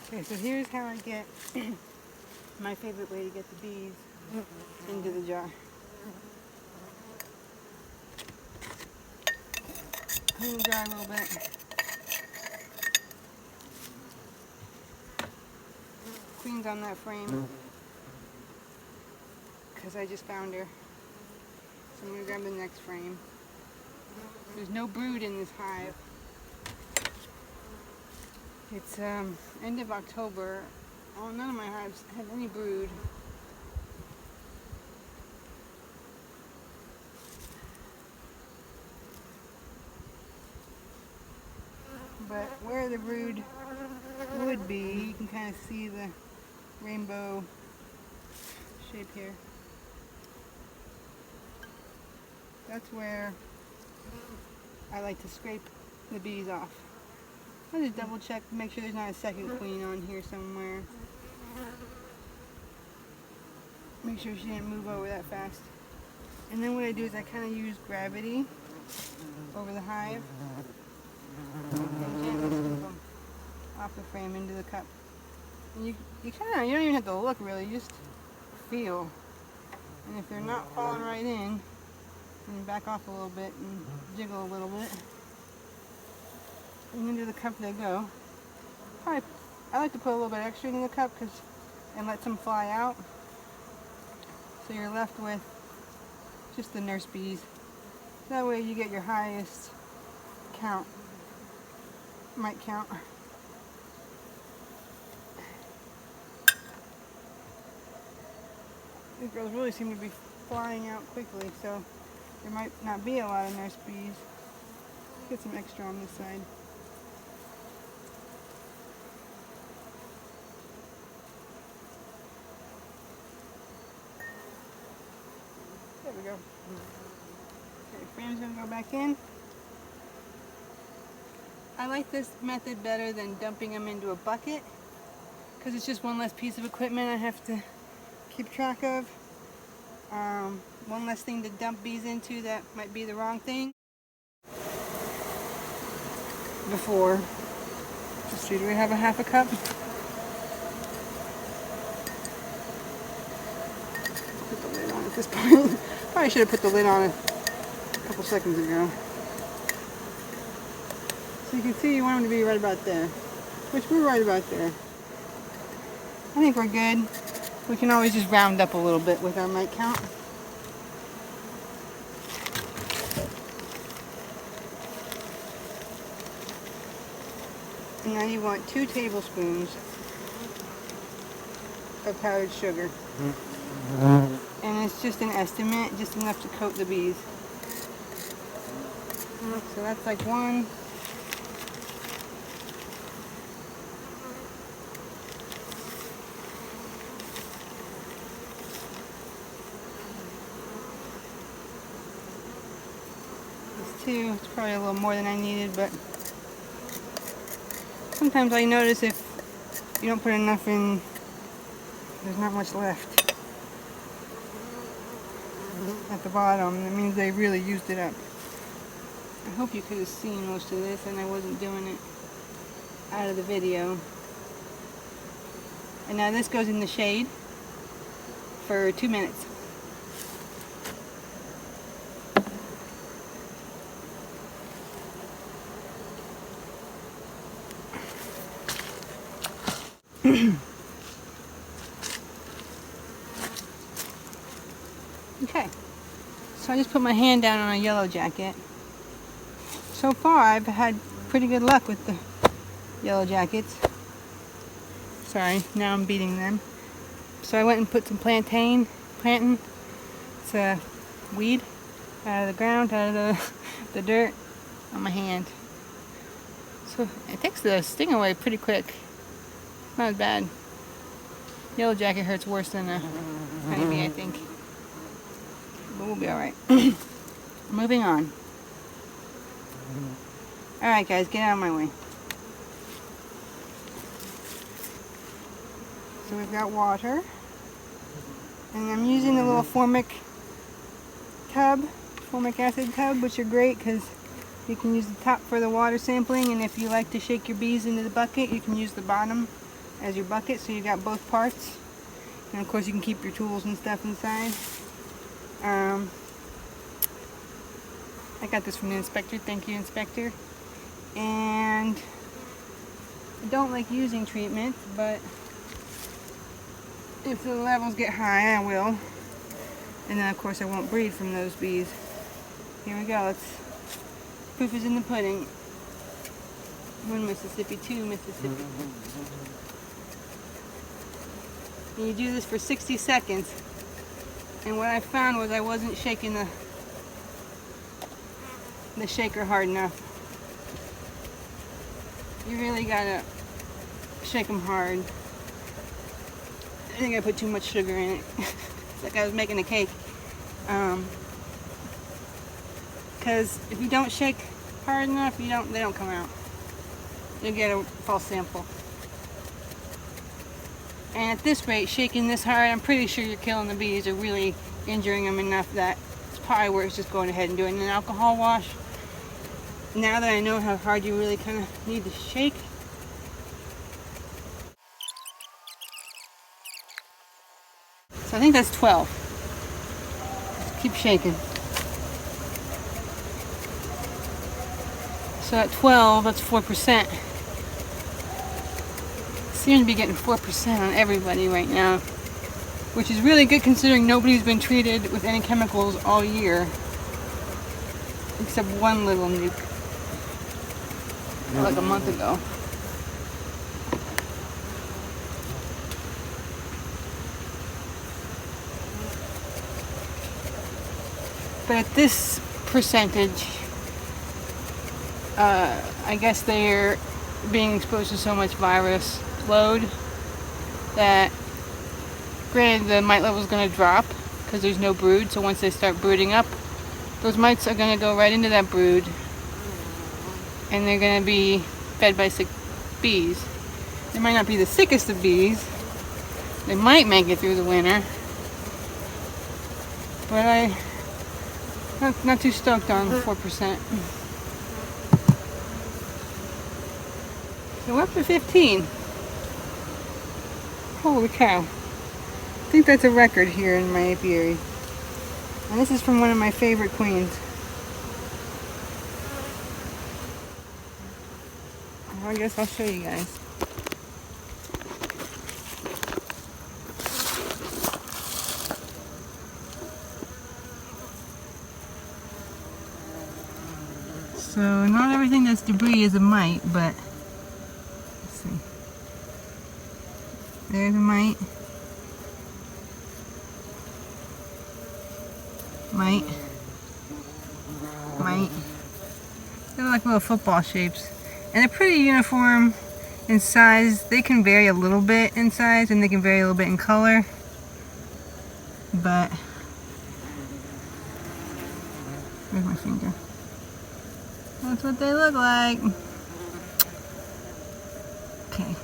Okay, so here's how I get my favorite way to get the bees into the jar. Clean the jar a little bit. Queen's on that frame because I just found her. So I'm going to grab the next frame. There's no brood in this hive. It's end of October. Oh, none of my hives have any brood. But where the brood would be, you can kind of see the rainbow shape here. That's where I like to scrape the bees off. I just double check, make sure there's not a second queen on here somewhere. Make sure she didn't move over that fast. And then what I do is I kind of use gravity over the hive and gently scoop them off the frame into the cup. And you don't even have to look really, you just feel. And if they're not falling right in, then back off a little bit and jiggle a little bit. And into the cup they go. I like to put a little bit extra in the cup and let some fly out. So you're left with just the nurse bees. That way you get your highest count, mite count. These girls really seem to be flying out quickly, so there might not be a lot of nurse bees. Get some extra on this side. There we go. Okay, frame's gonna go back in. I like this method better than dumping them into a bucket because it's just one less piece of equipment I have to keep track of. One less thing to dump bees into that might be the wrong thing. Before, let's see, do we have a half a cup? Put the lid on at this point. Probably should have put the lid on a couple seconds ago. So you can see you want them to be right about there, which we're right about there. I think we're good. We can always just round up a little bit with our mite count. And now you want 2 tablespoons of powdered sugar. And it's just an estimate, just enough to coat the bees. So that's like 1. It's 2. It's probably a little more than I needed, but sometimes I notice if you don't put enough in, there's not much left at the bottom. That means they really used it up. I hope you could have seen most of this and I wasn't doing it out of the video. And now this goes in the shade for 2 minutes. Okay, so I just put my hand down on a yellow jacket. So far I've had pretty good luck with the yellow jackets. Sorry, now I'm beating them. So I went and put some plantain. It's a weed out of the ground, out of the dirt on my hand. So it takes the sting away pretty quick. Not as bad. Yellow jacket hurts worse than a honeybee, I think. But we'll be alright. Moving on. Alright guys, get out of my way. So we've got water. And I'm using a little formic acid tub, which are great because you can use the top for the water sampling, and if you like to shake your bees into the bucket, you can use the bottom as your bucket, so you got both parts. And of course you can keep your tools and stuff inside. I got this from the inspector. Thank you, inspector. And I don't like using treatment, but if the levels get high, I will. And then of course I won't breed from those bees. Here we go. Proof is in the pudding. 1 Mississippi, 2 Mississippi. And you do this for 60 seconds. And what I found was I wasn't shaking the shaker hard enough. You really gotta shake them hard. I think I put too much sugar in it. It's like I was making a cake. Because if you don't shake hard enough, they don't come out. You get a false sample. And at this rate, shaking this hard, I'm pretty sure you're killing the bees or really injuring them enough that it's probably worth just going ahead and doing an alcohol wash. Now that I know how hard you really kind of need to shake. So I think that's 12. Just keep shaking. So at 12, that's 4%. Seem to be getting 4% on everybody right now, which is really good considering nobody's been treated with any chemicals all year, except one little nuke, like a month ago. But at this percentage, I guess they're being exposed to so much virus load that, granted, the mite level is going to drop because there's no brood. So once they start brooding up, those mites are going to go right into that brood, and they're going to be fed by sick bees. They might not be the sickest of bees. They might make it through the winter, but I'm not too stoked on 4%. So we're up to 15. Holy cow. I think that's a record here in my apiary. And this is from one of my favorite queens. Well, I guess I'll show you guys. So not everything that's debris is a mite, but let's see. There's a mite. Mite. Mite. They're like little football shapes. And they're pretty uniform in size. They can vary a little bit in size and they can vary a little bit in color. But where's my finger? That's what they look like. Okay.